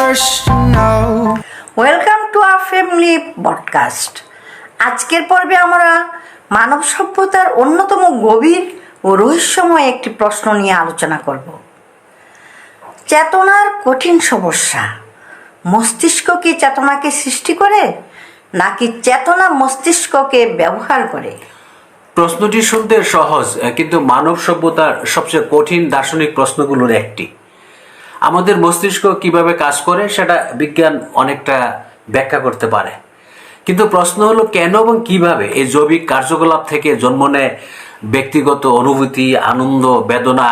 first to know. Welcome to our family podcast. আজকের পর্বে আমরা মানব সভ্যতার অন্যতম গভীর ও রহস্যময় একটি প্রশ্ন নিয়ে আলোচনা করব। চেতনার কঠিন সমস্যা। মস্তিষ্ক কি চেতনাকে সৃষ্টি করে, নাকি চেতনা মস্তিষ্ককে ব্যবহার করে? প্রশ্নটি শুনতে সহজ, কিন্তু মানব সভ্যতার সবচেয়ে কঠিন দার্শনিক প্রশ্নগুলোর একটি। আমাদের মস্তিষ্ক কিভাবে কাজ করে সেটা বিজ্ঞান অনেকটা ব্যাখ্যা করতে পারে, কিন্তু প্রশ্ন হলো কেন এবং কিভাবে এই জৈবিক কার্যকলাপ থেকে জন্ম নেয় ব্যক্তিগত অনুভূতি, আনন্দ, বেদনা,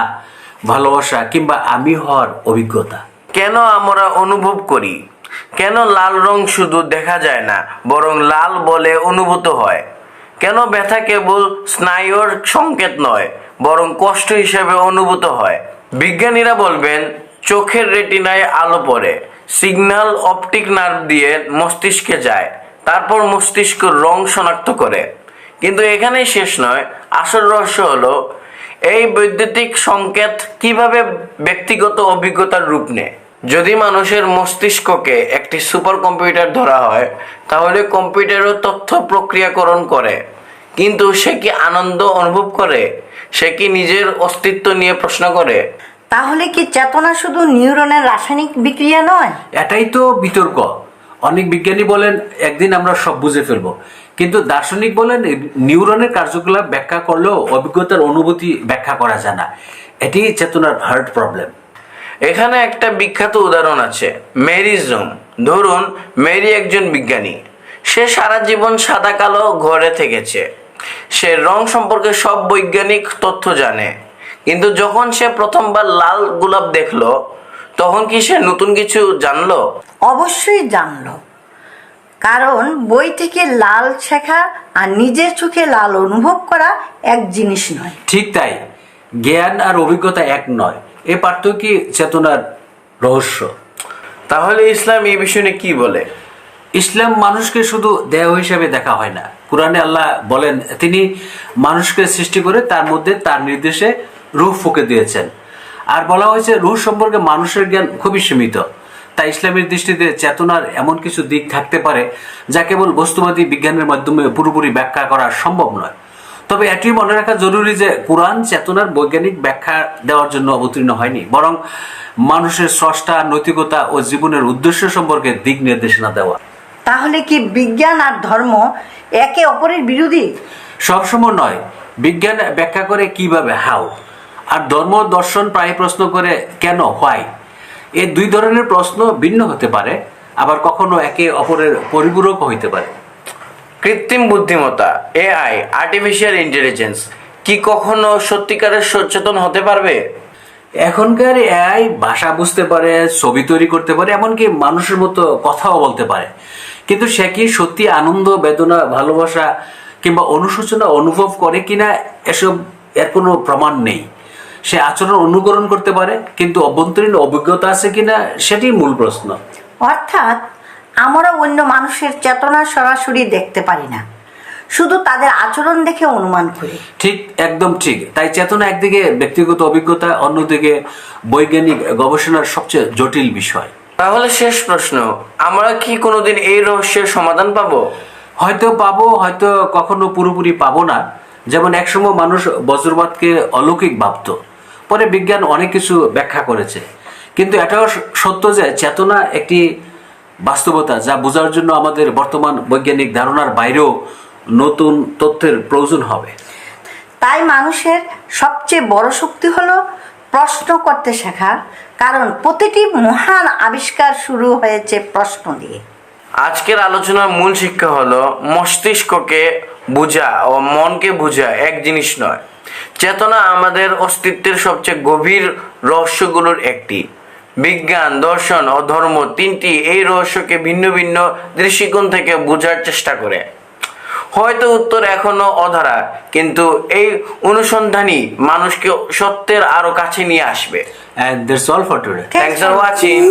ভালোবাসা কিংবা আমি হওয়ার অভিজ্ঞতা। কেন আমরা অনুভব করি? কেন লাল রং শুধু দেখা যায় না, বরং লাল বলে অনুভূত হয়? কেন ব্যথা কেবল স্নায়ুর সংকেত নয়, বরং কষ্ট হিসেবে অনুভূত হয়? বিজ্ঞানীরা বলবেন চোখের রেটিনায় আলো পড়ে, সিগন্যাল অপটিক নার্ভ দিয়ে মস্তিষ্কে যায়, তারপর মস্তিষ্ক রং শনাক্ত করে। কিন্তু এখানেই শেষ নয়, আসল রহস্য হলো এই বৈদ্যুতিক সংকেত কিভাবে ব্যক্তিগত অভিজ্ঞতার রূপ নেয়। যদি মানুষের মস্তিষ্ককে একটি সুপার কম্পিউটার ধরা হয়, তাহলে কম্পিউটারও তথ্য প্রক্রিয়াকরণ করে, কিন্তু সে কি আনন্দ অনুভব করে? সে কি নিজের অস্তিত্ব নিয়ে প্রশ্ন করে? তাহলে কি চেতনা শুধু নিউরনের রাসায়নিক বিক্রিয়া নয়? এটাই তো বিতর্ক। অনেক বিজ্ঞানী বলেন একদিন আমরা সব বুঝে ফেলবো, কিন্তু দার্শনিক বলেন নিউরনের কার্যকলাপ ব্যাখ্যা করলেও অভিজ্ঞতার অনুভূতি ব্যাখ্যা করা যায় না। এটি চেতনার হার্ট প্রবলেম। এখানে একটা বিখ্যাত উদাহরণ আছে, মেরি জুম। ধরুন মেরি একজন বিজ্ঞানী। সে সারা জীবন সাদা কালো ঘরে থেকেছে। সে রং সম্পর্কে সব বৈজ্ঞানিক তথ্য জানে, কিন্তু যখন সে প্রথমবার লাল গোলাপ দেখলো, তখন কি সে নতুন কিছু জানলো? অবশ্যই জানলো, কারণ বই থেকে লাল শেখা আর নিজের চোখে লাল অনুভব করা এক জিনিস নয়। ঠিক তাই, জ্ঞান আর অভিজ্ঞতা এক নয়। এ পার্থক্য চেতনার রহস্য। তাহলে ইসলাম এই বিষয়ে কি বলে? ইসলাম মানুষকে শুধু দেহ হিসেবে দেখা হয় না। কুরআনে আল্লাহ বলেন তিনি মানুষকে সৃষ্টি করে তার মধ্যে তার নির্দেশে রূহ ফুঁকে দিয়েছেন। আর বলা হয়েছে রূহ সম্পর্কে মানুষের জ্ঞান খুবই সীমিত। তাই ইসলামের দৃষ্টিতে চেতনার এমন কিছু দিক থাকতে পারে যা কেবল বস্তুবাদী বিজ্ঞানের মাধ্যমে পুরোপুরি ব্যাখ্যা করা সম্ভব নয়। তবে এটি মনে রাখা জরুরি যে কুরআন চেতনার বৈজ্ঞানিক ব্যাখ্যা দেওয়ার জন্য অবতীর্ণ হয়নি, বরং মানুষের স্রষ্টা, নৈতিকতা ও জীবনের উদ্দেশ্য সম্পর্কে দিক নির্দেশনা দেওয়া। তাহলে কি বিজ্ঞান আর ধর্ম একে অপরের বিরোধী? সবসময় নয়। বিজ্ঞান ব্যাখ্যা করে কিভাবে, হাউ, আর ধর্ম দর্শন প্রায় প্রশ্ন করে কেন, হোয়াই। এই দুই ধরনের প্রশ্ন ভিন্ন হতে পারে, আবার কখনো একে অপরের পরিপূরক হইতে পারে। কৃত্রিম বুদ্ধিমত্তা, এআই, আর্টিফিশিয়াল ইন্টেলিজেন্স কি কখনো সত্যিকারের সচেতন হতে পারবে? এখনকার এআই ভাষা বুঝতে পারে, ছবি তৈরি করতে পারে, এমনকি মানুষের মতো কথাও বলতে পারে, কিন্তু সে কি সত্যি আনন্দ, বেদনা, ভালোবাসা কিংবা অনুশোচনা অনুভব করে কিনা এর কোনো প্রমাণ নেই। সে আচরণ অনুকরণ করতে পারে, কিন্তু অভ্যন্তরীণ অভিজ্ঞতা আছে কিনা সেটি মূল প্রশ্ন। অর্থাৎ আমরা অন্য মানুষের চেতনা সরাসরি দেখতে পারি না, শুধু তাদের আচরণ দেখে অনুমান করি। ঠিক, একদম ঠিক। তাই চেতনা একদিকে ব্যক্তিগত অভিজ্ঞতা, অন্যদিকে বৈজ্ঞানিক গবেষণার সবচেয়ে জটিল বিষয়। তাহলে শেষ প্রশ্ন, আমরা কি কোনোদিন এই রহস্যের সমাধান পাবো? হয়তো পাবো, হয়তো কখনো পুরোপুরি পাবো না। যেমন একসময় মানুষ বজ্রপাতকে অলৌকিক ভাবত, পরে বিজ্ঞান অনেক কিছু ব্যাখ্যা করেছে। কিন্তু এটাও সত্য যে চেতনা একটি বাস্তবতা যা বোঝার জন্য আমাদের বর্তমান বৈজ্ঞানিক ধারণার বাইরেও নতুন তথ্যের প্রয়োজন হবে। তাই মানুষের সবচেয়ে বড় শক্তি হলো প্রশ্ন করতে শেখা, কারণ প্রতিটি মহান আবিষ্কার শুরু হয়েছে প্রশ্ন দিয়ে। আজকের আলোচনার মূল শিক্ষা হলো মস্তিষ্ককে বোঝা ও মনকে বোঝা এক জিনিস নয়। চেতনা আমাদের অস্তিত্বের সবচেয়ে গভীর রহস্যগুলোর একটি। বিজ্ঞান, দর্শন ও ধর্ম তিনটি এই রহস্যকে ভিন্ন ভিন্ন দৃষ্টিকোণ থেকে বোঝার চেষ্টা করে। হয়তো উত্তর এখনো অধরা, কিন্তু এই অনুসন্ধানই মানুষকে সত্যের আরো কাছে নিয়ে আসবে। And that's all for today. Thanks for watching.